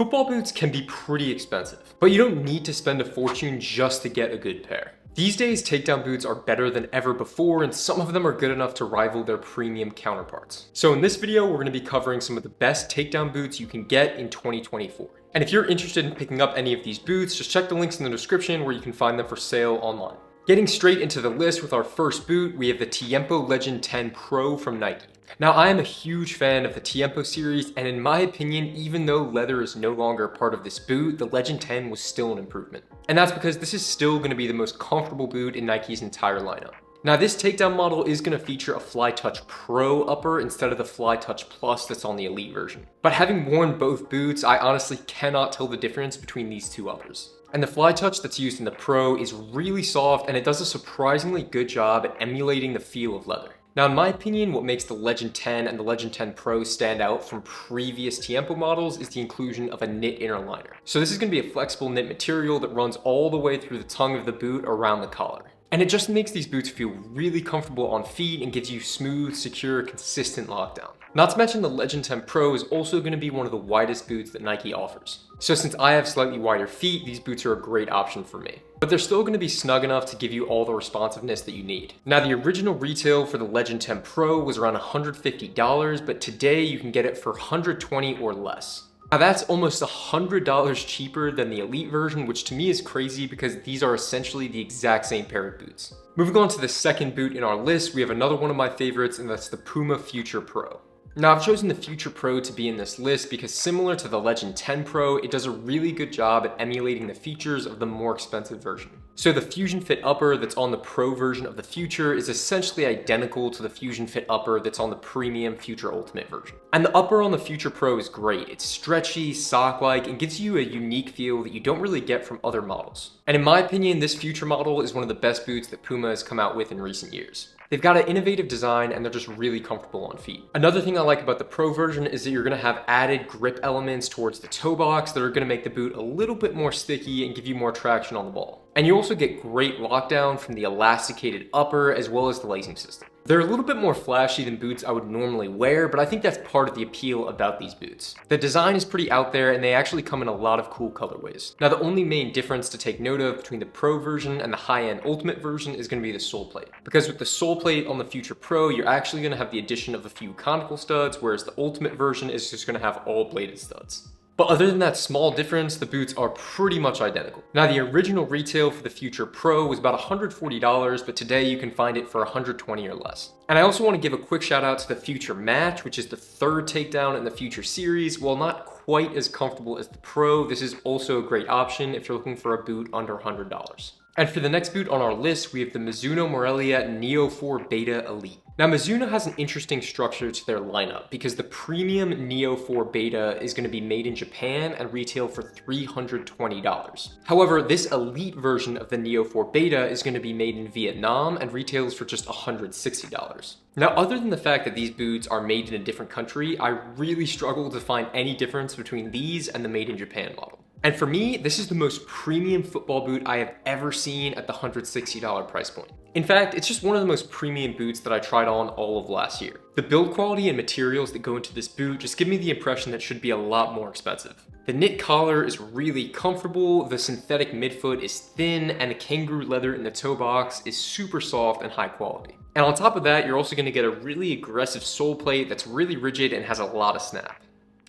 Football boots can be pretty expensive, but you don't need to spend a fortune just to get a good pair. These days, takedown boots are better than ever before, and some of them are good enough to rival their premium counterparts. So in this video, we're going to be covering some of the best takedown boots you can get in 2024. And if you're interested in picking up any of these boots, just check the links in the description where you can find them for sale online. Getting straight into the list with our first boot, we have the Tiempo Legend 10 Pro from Nike. Now, I am a huge fan of the Tiempo series, and in my opinion, even though leather is no longer a part of this boot, the Legend 10 was still an improvement. And that's because this is still going to be the most comfortable boot in Nike's entire lineup. Now, this takedown model is going to feature a Fly Touch Pro upper instead of the Fly Touch Plus that's on the Elite version. But having worn both boots, I honestly cannot tell the difference between these two uppers. And the Fly Touch that's used in the Pro is really soft, and it does a surprisingly good job at emulating the feel of leather. Now, in my opinion, what makes the Legend 10 and the Legend 10 Pro stand out from previous Tiempo models is the inclusion of a knit inner liner. So this is going to be a flexible knit material that runs all the way through the tongue of the boot around the collar. And it just makes these boots feel really comfortable on feet and gives you smooth, secure, consistent lockdown. Not to mention the Legend 10 Pro is also going to be one of the widest boots that Nike offers. So since I have slightly wider feet, these boots are a great option for me. But they're still going to be snug enough to give you all the responsiveness that you need. Now, the original retail for the Legend 10 Pro was around $150, but today you can get it for $120 or less. Now, that's almost $100 cheaper than the Elite version, which to me is crazy because these are essentially the exact same pair of boots. Moving on to the second boot in our list, we have another one of my favorites, and that's the Puma Future Pro. Now, I've chosen the Future Pro to be in this list because similar to the Legend 10 Pro, it does a really good job at emulating the features of the more expensive version. So the Fusion Fit upper that's on the Pro version of the Future is essentially identical to the Fusion Fit upper that's on the premium Future Ultimate version. And the upper on the Future Pro is great. It's stretchy, sock-like, and gives you a unique feel that you don't really get from other models. And in my opinion, this Future model is one of the best boots that Puma has come out with in recent years. They've got an innovative design and they're just really comfortable on feet. Another thing I like about the Pro version is that you're going to have added grip elements towards the toe box that are going to make the boot a little bit more sticky and give you more traction on the ball. And you also get great lockdown from the elasticated upper as well as the lacing system. They're a little bit more flashy than boots I would normally wear, but I think that's part of the appeal about these boots. The design is pretty out there and they actually come in a lot of cool colorways. Now, the only main difference to take note of between the Pro version and the high-end Ultimate version is going to be the sole plate. Because with the sole plate on the Future Pro, you're actually going to have the addition of a few conical studs, whereas the Ultimate version is just going to have all bladed studs. But other than that small difference, the boots are pretty much identical. Now, the original retail for the Future Pro was about $140, but today you can find it for $120 or less. And I also want to give a quick shout out to the Future Match, which is the third takedown in the Future series. While not quite as comfortable as the Pro, this is also a great option if you're looking for a boot under $100. And for the next boot on our list, we have the Mizuno Morelia Neo 4 Beta Elite. Now, Mizuno has an interesting structure to their lineup because the premium Neo 4 Beta is going to be made in Japan and retail for $320. However, this elite version of the Neo 4 Beta is going to be made in Vietnam and retails for just $160. Now, other than the fact that these boots are made in a different country, I really struggle to find any difference between these and the Made in Japan model. And for me, this is the most premium football boot I have ever seen at the $160 price point. In fact, it's just one of the most premium boots that I tried on all of last year. The build quality and materials that go into this boot just give me the impression that it should be a lot more expensive. The knit collar is really comfortable, the synthetic midfoot is thin, and the kangaroo leather in the toe box is super soft and high quality. And on top of that, you're also going to get a really aggressive sole plate that's really rigid and has a lot of snap.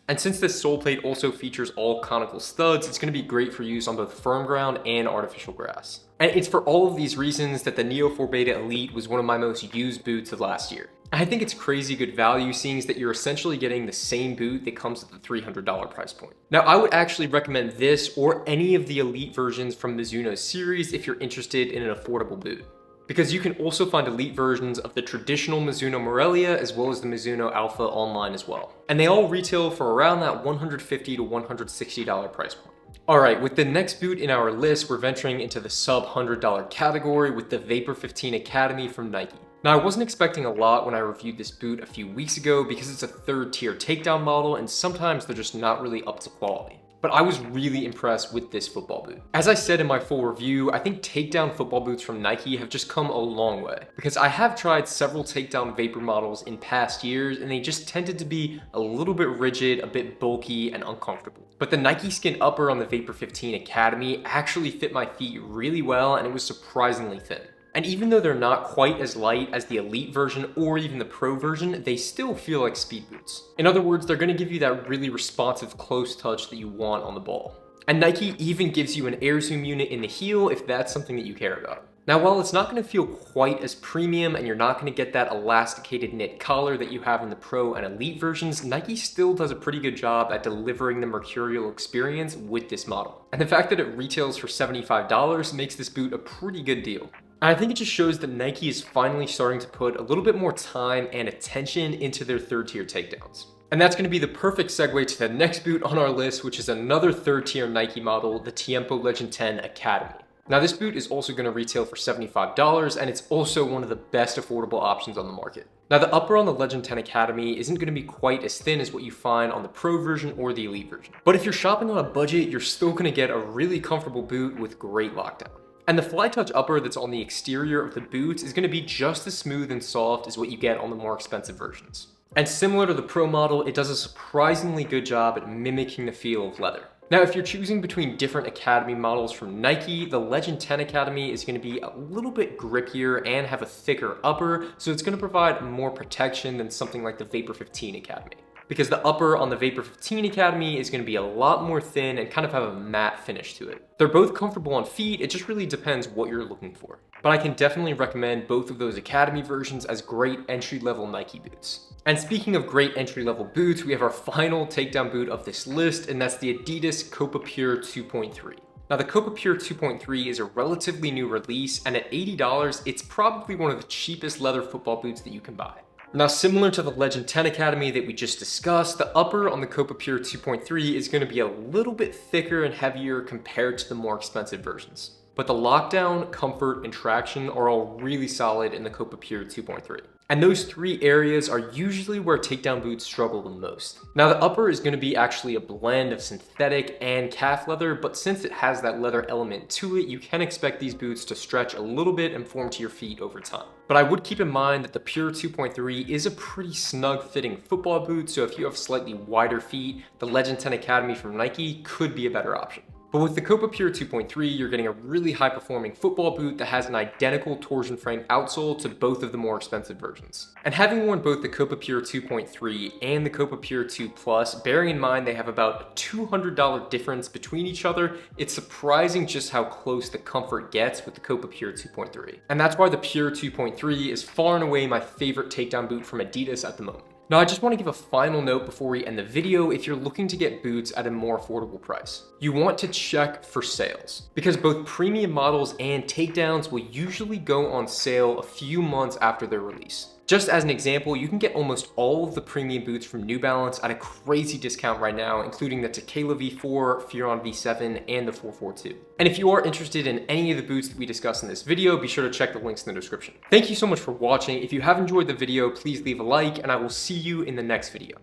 And since this sole plate also features all conical studs, it's going to be great for use on both firm ground and artificial grass. And it's for all of these reasons that the Neo 4 Beta Elite was one of my most used boots of last year. I think it's crazy good value, seeing that you're essentially getting the same boot that comes at the $300 price point. Now, I would actually recommend this or any of the Elite versions from Mizuno's series if you're interested in an affordable boot. Because you can also find Elite versions of the traditional Mizuno Morelia as well as the Mizuno Alpha online as well. And they all retail for around that $150 to $160 price point. Alright, with the next boot in our list, we're venturing into the sub $100 category with the Vapor 15 Academy from Nike. Now, I wasn't expecting a lot when I reviewed this boot a few weeks ago because it's a third tier takedown model and sometimes they're just not really up to quality. but I was really impressed with this football boot. As I said in my full review, I think Takedown football boots from Nike have just come a long way, because I have tried several Takedown Vapor models in past years and they just tended to be a little bit rigid, a bit bulky, and uncomfortable. But the Nike Skin upper on the Vapor 15 Academy actually fit my feet really well, and it was surprisingly thin. And even though they're not quite as light as the Elite version or even the Pro version, they still feel like speed boots. In other words, they're gonna give you that really responsive close touch that you want on the ball. And Nike even gives you an air zoom unit in the heel if that's something that you care about. Now, while it's not gonna feel quite as premium and you're not gonna get that elasticated knit collar that you have in the Pro and Elite versions, Nike still does a pretty good job at delivering the mercurial experience with this model. And the fact that it retails for $75 makes this boot a pretty good deal. I think it just shows that Nike is finally starting to put a little bit more time and attention into their third-tier takedowns. And that's going to be the perfect segue to the next boot on our list, which is another third-tier Nike model, the Tiempo Legend 10 Academy. Now, this boot is also going to retail for $75, and it's also one of the best affordable options on the market. Now, the upper on the Legend 10 Academy isn't going to be quite as thin as what you find on the Pro version or the Elite version. But if you're shopping on a budget, you're still going to get a really comfortable boot with great lockdown. And the Fly Touch upper that's on the exterior of the boots is going to be just as smooth and soft as what you get on the more expensive versions. And similar to the Pro model, it does a surprisingly good job at mimicking the feel of leather. Now, if you're choosing between different Academy models from Nike, the Legend 10 Academy is going to be a little bit grippier and have a thicker upper, so it's going to provide more protection than something like the Vapor 15 Academy. Because the upper on the Vapor 15 Academy is going to be a lot more thin and kind of have a matte finish to it. They're both comfortable on feet, it just really depends what you're looking for. But I can definitely recommend both of those Academy versions as great entry-level Nike boots. And speaking of great entry-level boots, we have our final takedown boot of this list, and that's the Adidas Copa Pure 2.3. Now, the Copa Pure 2.3 is a relatively new release, and at $80, it's probably one of the cheapest leather football boots that you can buy. Now, similar to the Legend 10 Academy that we just discussed, the upper on the Copa Pure 2.3 is going to be a little bit thicker and heavier compared to the more expensive versions. But the lockdown, comfort, and traction are all really solid in the Copa Pure 2.3. And those three areas are usually where takedown boots struggle the most. Now, the upper is going to be actually a blend of synthetic and calf leather, but since it has that leather element to it, you can expect these boots to stretch a little bit and form to your feet over time. But I would keep in mind that the Pure 2.3 is a pretty snug fitting football boot, so if you have slightly wider feet, the Legend 10 Academy from Nike could be a better option. But with the Copa Pure 2.3, you're getting a really high-performing football boot that has an identical torsion frame outsole to both of the more expensive versions. And having worn both the Copa Pure 2.3 and the Copa Pure 2 Plus, bearing in mind they have about a $200 difference between each other, it's surprising just how close the comfort gets with the Copa Pure 2.3. And that's why the Pure 2.3 is far and away my favorite takedown boot from Adidas at the moment. Now, I just want to give a final note before we end the video. If you're looking to get boots at a more affordable price, you want to check for sales, because both premium models and takedowns will usually go on sale a few months after their release. Just as an example, you can get almost all of the premium boots from New Balance at a crazy discount right now, including the Tequila V4, Furon V7, and the 442. And if you are interested in any of the boots that we discussed in this video, be sure to check the links in the description. Thank you so much for watching. If you have enjoyed the video, please leave a like, and I will see you in the next video.